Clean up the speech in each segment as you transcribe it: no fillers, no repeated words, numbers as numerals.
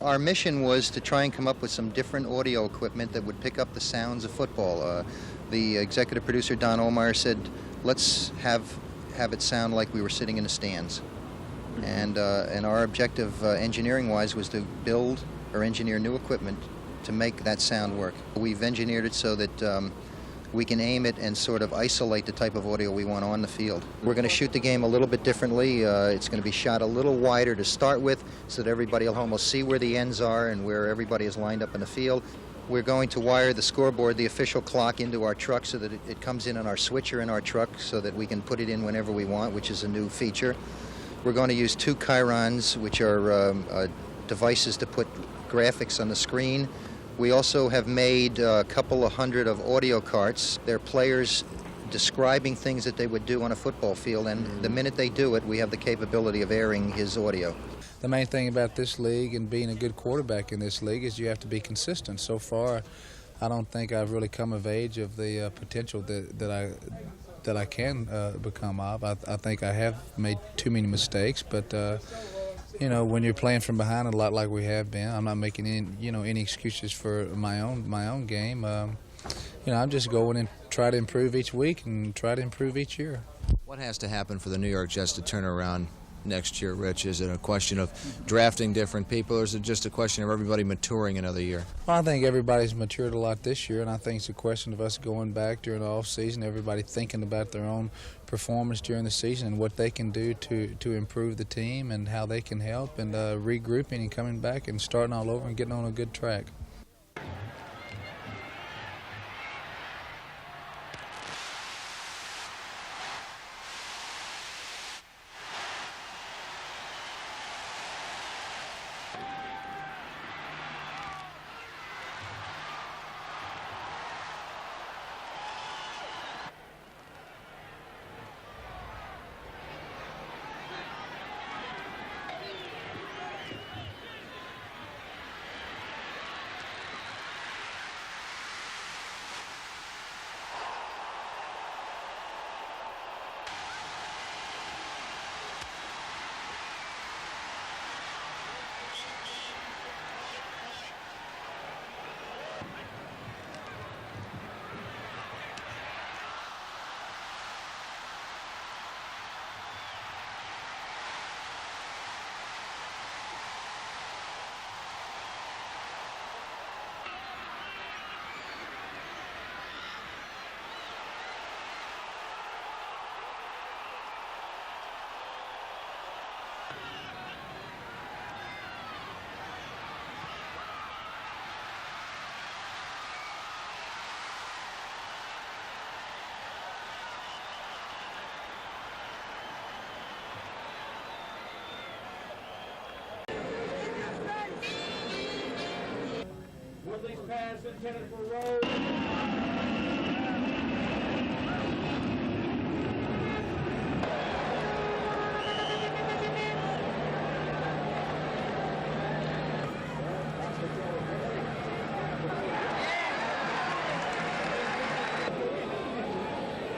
Our mission was to try and come up with some different audio equipment that would pick up the sounds of football. The executive producer, Don Ohlmeyer, said, let's have it sound like we were sitting in the stands. And our objective, engineering-wise, was to build or engineer new equipment to make that sound work. We've engineered it so that we can aim it and sort of isolate the type of audio we want on the field. We're going to shoot the game a little bit differently. It's going to be shot a little wider to start with so that everybody will almost see where the ends are and where everybody is lined up in the field. We're going to wire the scoreboard, the official clock, into our truck so that it comes in on our switcher in our truck so that we can put it in whenever we want, which is a new feature. We're going to use 2 chyrons, which are devices to put graphics on the screen. We also have made a couple of hundred of audio carts. They're players describing things that they would do on a football field, and the minute they do it, we have the capability of airing his audio. The main thing about this league and being a good quarterback in this league is you have to be consistent. So far, I don't think I've really come of age of the potential that I can become of. I think I have made too many mistakes, but you know, when you're playing from behind a lot like we have been, I'm not making any excuses for my own game. You know, I'm just going and try to improve each week and try to improve each year. What has to happen for the New York Jets to turn around next year, Rich? Is it a question of drafting different people, or is it just a question of everybody maturing another year? Well, I think everybody's matured a lot this year, and I think it's a question of us going back during the off season, everybody thinking about their own performance during the season and what they can do to improve the team and how they can help, and regrouping and coming back and starting all over and getting on a good track. Pass intended for Rose.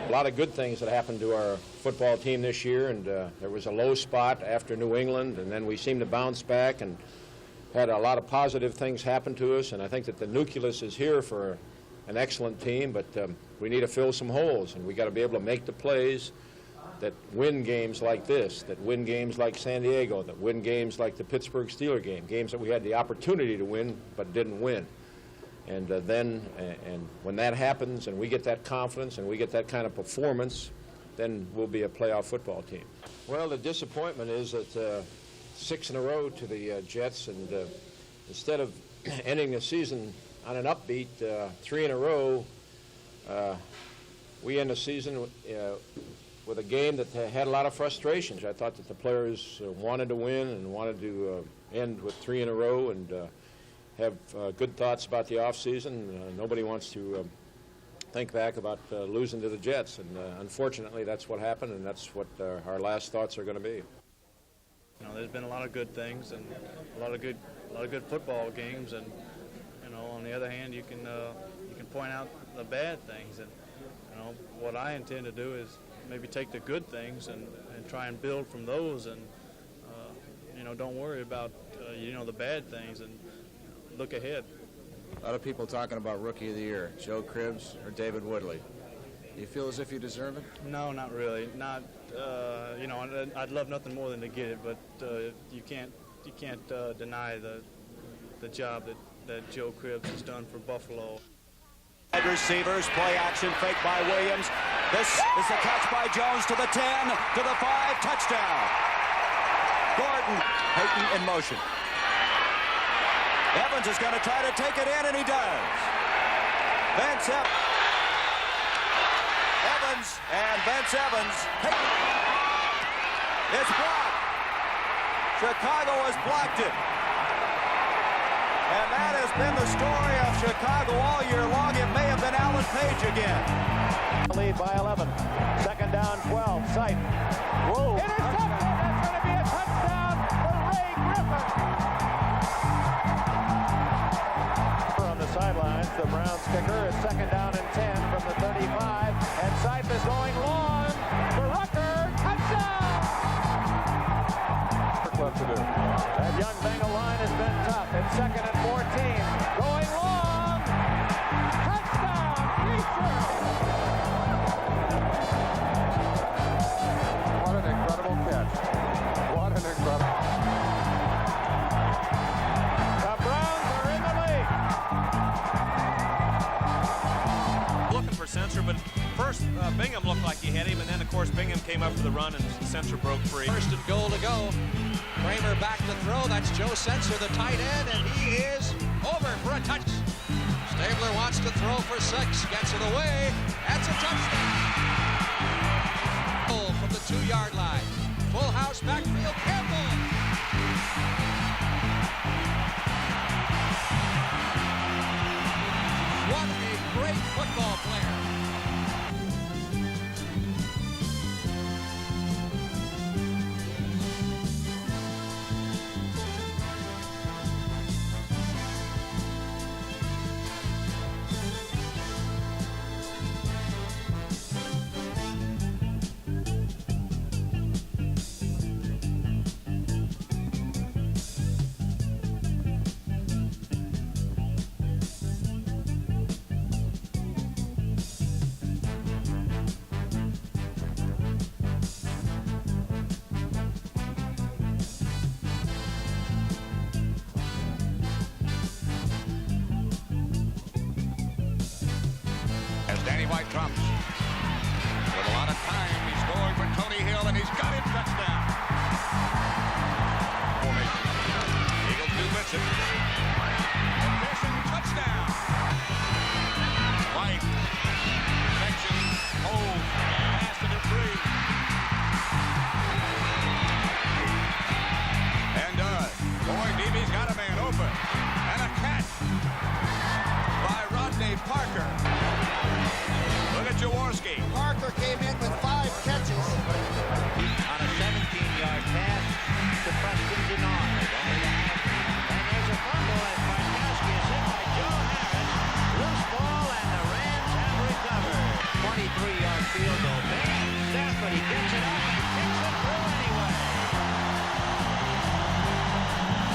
A lot of good things that happened to our football team this year, and there was a low spot after New England, and then we seemed to bounce back and had a lot of positive things happen to us, and I think that the nucleus is here for an excellent team, but we need to fill some holes, and we got to be able to make the plays that win games like this, that win games like San Diego, that win games like the Pittsburgh Steelers game, games that we had the opportunity to win but didn't win. And then when that happens and we get that confidence and we get that kind of performance, then we'll be a playoff football team. Well, the disappointment is that 6 in a row to the Jets, and instead of ending the season on an upbeat 3 in a row, we end the season with a game that had a lot of frustrations. I thought that the players wanted to win and wanted to end with 3 in a row and have good thoughts about the offseason. Nobody wants to think back about losing to the Jets, and unfortunately that's what happened, and that's what our last thoughts are going to be. You know, there's been a lot of good things and a lot of good football games, and you know, on the other hand, you can point out the bad things. And you know, what I intend to do is maybe take the good things and try and build from those, and don't worry about the bad things, and look ahead. A lot of people talking about Rookie of the Year, Joe Cribbs or David Woodley. Do you feel as if you deserve it? No, not really. Not, I'd love nothing more than to get it, but you can't deny the job that Joe Cribbs has done for Buffalo. Wide receivers, play action, fake by Williams. This is the catch by Jones to the 10, to the 5, touchdown. Gordon, Payton in motion. Evans is going to try to take it in, and he does. Vance Evans, and Vance Evans. It's blocked. Chicago has blocked it. And that has been the story of Chicago all year long. It may have been Alan Page again. Lead by 11. Second down, 12. Sight. Whoa. Intercepted. That's going to be a touchdown for Ray Griffin. On the sidelines, the Browns kicker is second down and 10 from the 35. And Sight is going long for Rucker. Touchdown. Left to do. That young Bengal line has been tough. It's second and 14. Going long. Touchdown. Feature. What an incredible catch. What an incredible. The Browns are in the lead. Looking for Sensor, but first Bingham looked like he had him, and then of course Bingham came up for the run and Sensor broke free. First and goal to go. Kramer back to throw. That's Joe Sensor, the tight end, and he is over for a touch. Stabler wants to throw for 6, gets it away. That's a touchdown. From the 2-yard line. Full house backfield. Campbell. What a great football player. Danny White comes with a lot of time. He's going for Tony Hill, and he's got him. Touchdown. Formation. Eagles do blitz it. Pearson, touchdown. White. Section. Holds. Pass to Dupree. And boy, DB's got a man open. And a catch by Rodney Parker. Look at Jaworski. Parker came in with 5 catches. On a 17-yard pass to Preston Denard. And there's a fumble as Bartkowski is hit by Joe Harris. Loose ball, and the Rams have recovered. 23-yard field goal. Bang, Stafford, he gets it up and kicks it through anyway.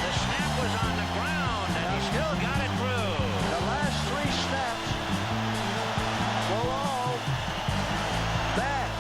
The snap was on the ground, and he still got it through. The last 3 snaps were all bad.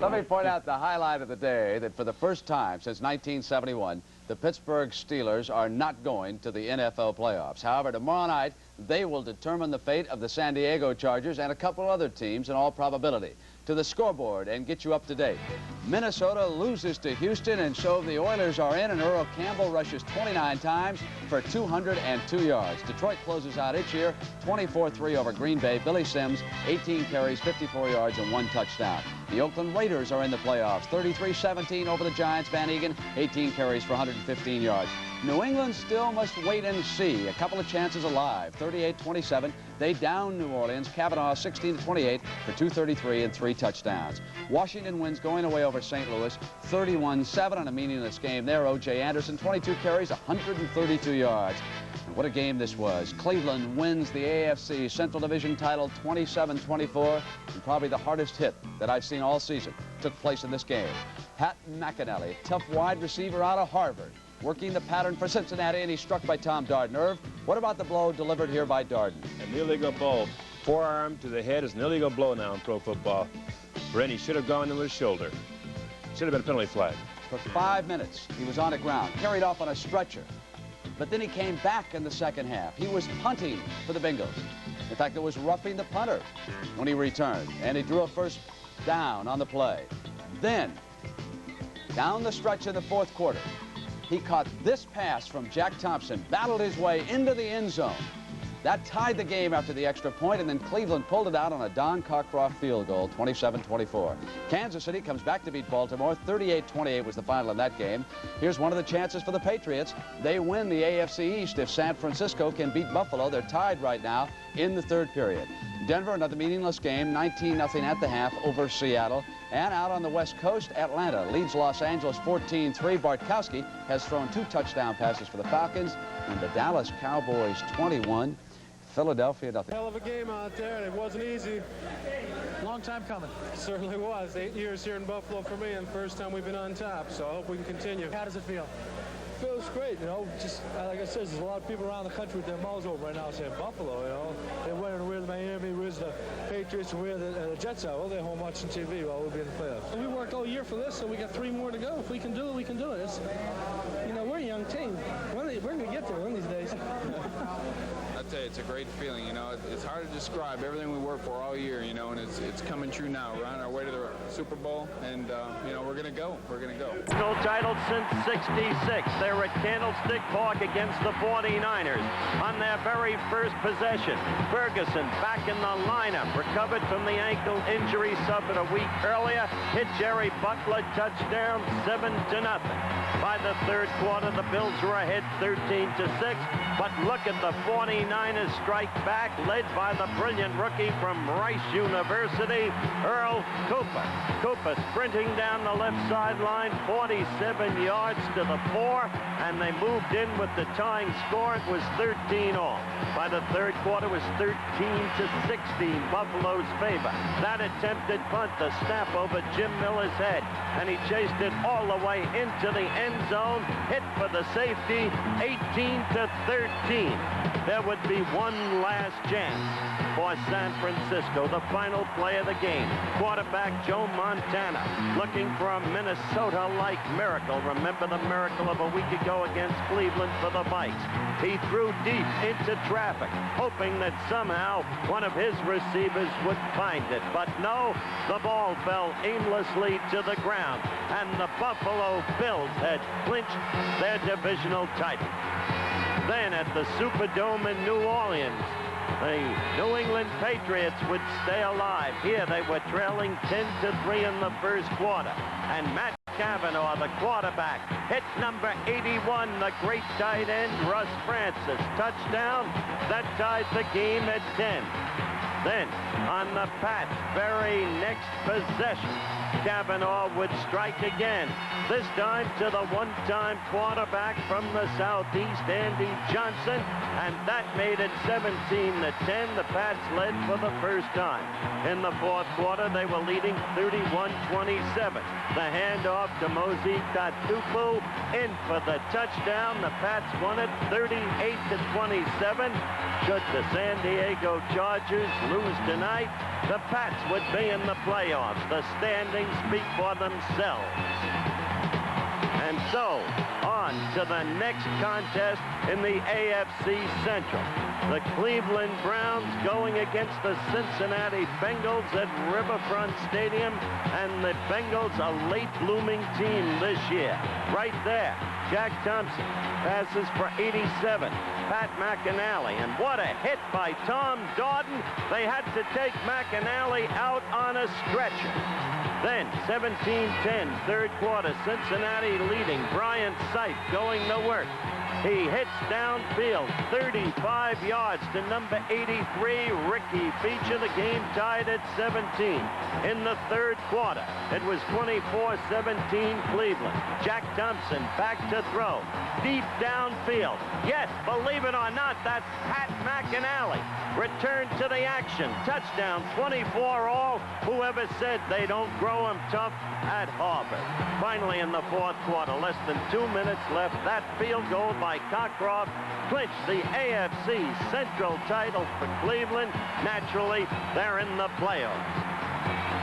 Let me point out the highlight of the day, that for the first time since 1971, the Pittsburgh Steelers are not going to the NFL playoffs. However, tomorrow night, they will determine the fate of the San Diego Chargers and a couple other teams in all probability. To the scoreboard and get you up to date. Minnesota loses to Houston, and so the Oilers are in, and Earl Campbell rushes 29 times for 202 yards. Detroit closes out its year 24-3 over Green Bay. Billy Sims, 18 carries, 54 yards, and 1 touchdown. The Oakland Raiders are in the playoffs, 33-17 over the Giants. Van Egan, 18 carries for 115 yards. New England still must wait and see. A couple of chances alive. 38-27. They down New Orleans. Kavanaugh 16-28 for 233 and 3 touchdowns. Washington wins going away over St. Louis 31-7 on a meaningless game there. O.J. Anderson, 22 carries, 132 yards. What a game this was. Cleveland wins the AFC Central Division title 27-24, and probably the hardest hit that I've seen all season took place in this game. Pat McAnally, tough wide receiver out of Harvard, working the pattern for Cincinnati, and he's struck by Tom Darden. Irv, what about the blow delivered here by Darden? An illegal blow. Forearm to the head is an illegal blow now in pro football. Rennie should have gone to his shoulder. Should have been a penalty flag. For 5 minutes, he was on the ground, carried off on a stretcher. But then he came back in the second half. He was punting for the Bengals. In fact, it was roughing the punter when he returned, and he drew a first down on the play. Then, down the stretch in the fourth quarter, he caught this pass from Jack Thompson, battled his way into the end zone. That tied the game after the extra point, and then Cleveland pulled it out on a Don Cockcroft field goal, 27-24. Kansas City comes back to beat Baltimore. 38-28 was the final in that game. Here's one of the chances for the Patriots. They win the AFC East if San Francisco can beat Buffalo. They're tied right now in the third period. Denver, another meaningless game, 19-0 at the half over Seattle. And out on the West Coast, Atlanta leads Los Angeles 14-3. Bartkowski has thrown 2 touchdown passes for the Falcons, and the Dallas Cowboys 21. Philadelphia, nothing. Hell of a game out there, and it wasn't easy. Long time coming. It certainly was. 8 years here in Buffalo for me, and first time we've been on top, so I hope we can continue. How does it feel? It feels great, you know. Just like I said, there's a lot of people around the country with their mouths open right now saying Buffalo, you know. They're winning, we're the Miami, we're the Patriots, and we're the Jets out. Well, they're home watching TV while we'll be in the playoffs. We worked all year for this, so we got 3 more to go. If we can do it, we can do it. It's, you know, we're a young team. We're going to get there one of these days. I tell you, it's a great feeling, you know. It's hard to describe everything we worked for all year, you know, and it's coming true now. We're on our way to the Super Bowl, and, you know, we're going to go. We're going to go. No title since '66. They're at Candlestick Park against the 49ers. On their very first possession, Ferguson back in the lineup, recovered from the ankle injury suffered a week earlier, hit Jerry Butler, touchdown, 7-0. By the third quarter, the Bills were ahead 13-6, but look at the 49ers strike back, led by the brilliant rookie from Rice University, Earl Cooper. Cooper sprinting down the left sideline, 47 yards to the 4, and they moved in with the tying score. It was 13-all. By the third quarter, it was 13-16, Buffalo's favor. That attempted punt, the snap over Jim Miller's head, and he chased it all the way into the end zone, hit for the safety, 18-13. There would be one last chance for San Francisco, the final play of the game. Quarterback Joe Montana looking for a Minnesota-like miracle. Remember the miracle of a week ago against Cleveland for the Vikes. He threw deep into traffic, hoping that somehow one of his receivers would find it. But no, the ball fell aimlessly to the ground, and the Buffalo Bills had clinched their divisional title. Then at the Superdome in New Orleans, the New England Patriots would stay alive. Here they were trailing 10-3 in the first quarter. And Matt Cavanaugh, the quarterback, hit number 81, the great tight end, Russ Francis. Touchdown. That tied the game at 10. Then, on the Pats' very next possession, Cavanaugh would strike again, this time to the one-time quarterback from the Southeast, Andy Johnson, and that made it 17-10. The Pats led for the first time. In the fourth quarter, they were leading 31-27. The handoff to Mozi Tatupu, in for the touchdown. The Pats won it 38-27. Should the San Diego Chargers lose tonight, the Pats would be in the playoffs. The standings speak for themselves. And so, on to the next contest in the AFC Central. The Cleveland Browns going against the Cincinnati Bengals at Riverfront Stadium, and the Bengals a late blooming team this year. Right there, Jack Thompson passes for 87. Pat McAnally, and what a hit by Tom Darden. They had to take McAnally out on a stretcher. Then 17-10, third quarter, Cincinnati leading. Brian Sipe going to work. He hits downfield 35 yards to number 83, Ricky Beecher. The game tied at 17. In the third quarter, it was 24-17 Cleveland. Jack Thompson back to throw. Deep downfield. Yes, believe it or not, that's Pat McInally. Return to the action. Touchdown, 24 all. Whoever said they don't grow them tough at Harvard. Finally, in the fourth quarter, less than 2 minutes left, that field goal by Cockcroft clinched the AFC Central title for Cleveland. Naturally, they're in the playoffs.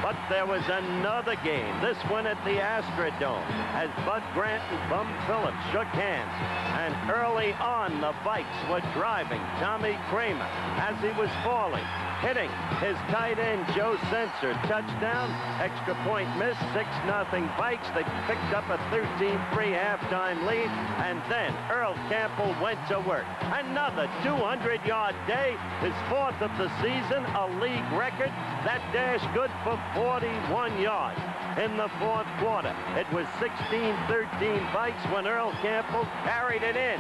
But there was another game, this one at the Astrodome, as Bud Grant and Bum Phillips shook hands. And early on, the Vikes were driving Tommy Kramer as he was falling, hitting his tight end, Joe Sensor. Touchdown, extra point miss, 6-0 Vikes. They picked up a 13-3 halftime lead, and then Earl Campbell went to work. Another 200-yard day, his fourth of the season, a league record. That dash good for 41 yards. In the fourth quarter, it was 16-13 Vikes when Earl Campbell carried it in.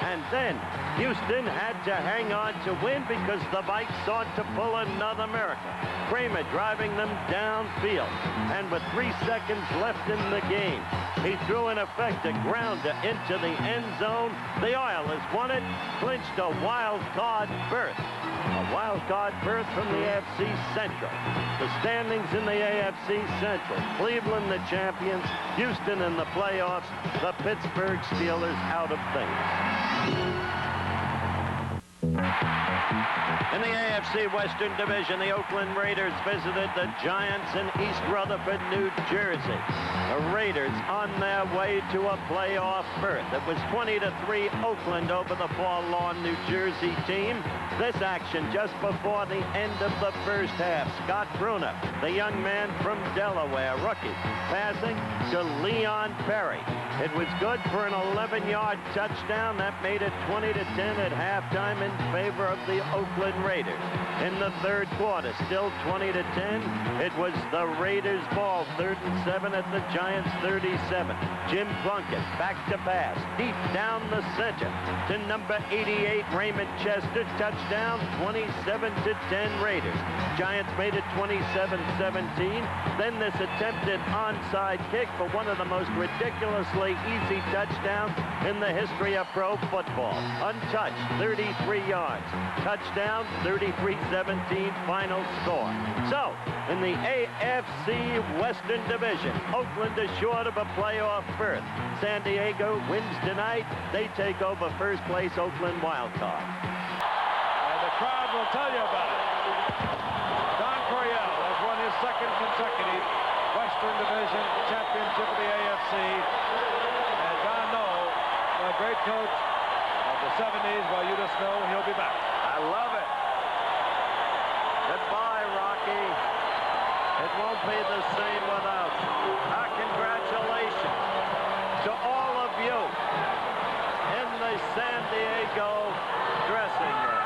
And then Houston had to hang on to win because the Vikes sought to pull another miracle. Kramer driving them downfield. And with 3 seconds left in the game, he threw in effect a grounder into the end zone. The Oilers won it, clinched a wild card berth. A wild card berth from the AFC Central. The standings in the AFC Central. Cleveland the champions, Houston in the playoffs, the Pittsburgh Steelers out of things. In the AFC Western Division, the Oakland Raiders visited the Giants in East Rutherford, New Jersey. The Raiders on their way to a playoff berth. It was 20-3 Oakland over the forlorn New Jersey team. This action just before the end of the first half. Scott Bruner, the young man from Delaware, rookie, passing to Leon Perry. It was good for an 11-yard touchdown. That made it 20-10 at halftime in favor of the Oakland Raiders. In the third quarter, still 20-10. It was the Raiders' ball, 3rd and 7 at the Giants' 37. Jim Plunkett back to pass, deep down the center to number 88, Raymond Chester. Touchdown, 27-10 Raiders. Giants made it 27-17. Then this attempted onside kick for one of the most ridiculously easy touchdowns in the history of pro football. Untouched, 33 yards. Touchdown, 33-17 final score. So, in the AFC Western Division, Oakland is short of a playoff berth. San Diego wins tonight. They take over first place Oakland wildcard. And the crowd will tell you about it. Don Coryell has won his second consecutive Western Division championship of the AFC. And Don Noel, a great coach of the 70s, well, you just know he'll be back. I love it. Goodbye, Rocky. It won't be the same without you. Our congratulations to all of you in the San Diego dressing room.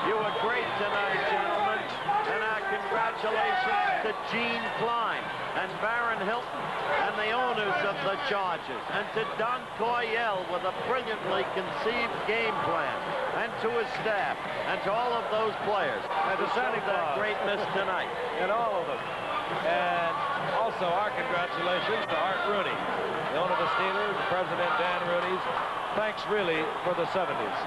You were great tonight, gentlemen. And our congratulations to Gene Klein and Baron Hilton and the owners of the Chargers, and to Don Coryell with a brilliantly conceived game plan, and to his staff, and to all of those players, and to Santa Claus great miss tonight. And all of them. And also our congratulations to Art Rooney, the owner of the Steelers, President Dan Rooney's. Thanks really for the 70s.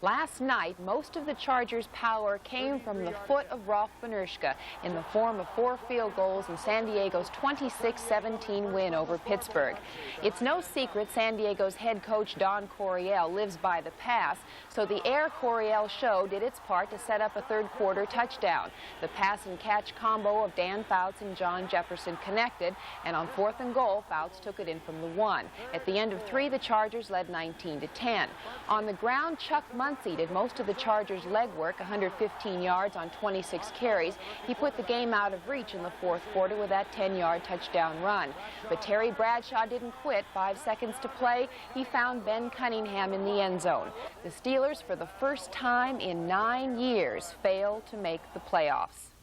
Last night, most of the Chargers' power came from the foot of Rolf Benirschke in the form of 4 field goals in San Diego's 26-17 win over Pittsburgh. It's no secret San Diego's head coach Don Coryell lives by the pass, so the air Coryell show did its part to set up a third-quarter touchdown. The pass-and-catch combo of Dan Fouts and John Jefferson connected, and on 4th and goal, Fouts took it in from the 1. At the end of 3, the Chargers led 19-10. On the ground, Chuck Muncie did most of the Chargers' legwork, 115 yards on 26 carries. He put the game out of reach in the fourth quarter with that 10-yard touchdown run. But Terry Bradshaw didn't quit. 5 seconds to play, he found Ben Cunningham in the end zone. The Steelers, for the first time in 9 years, failed to make the playoffs.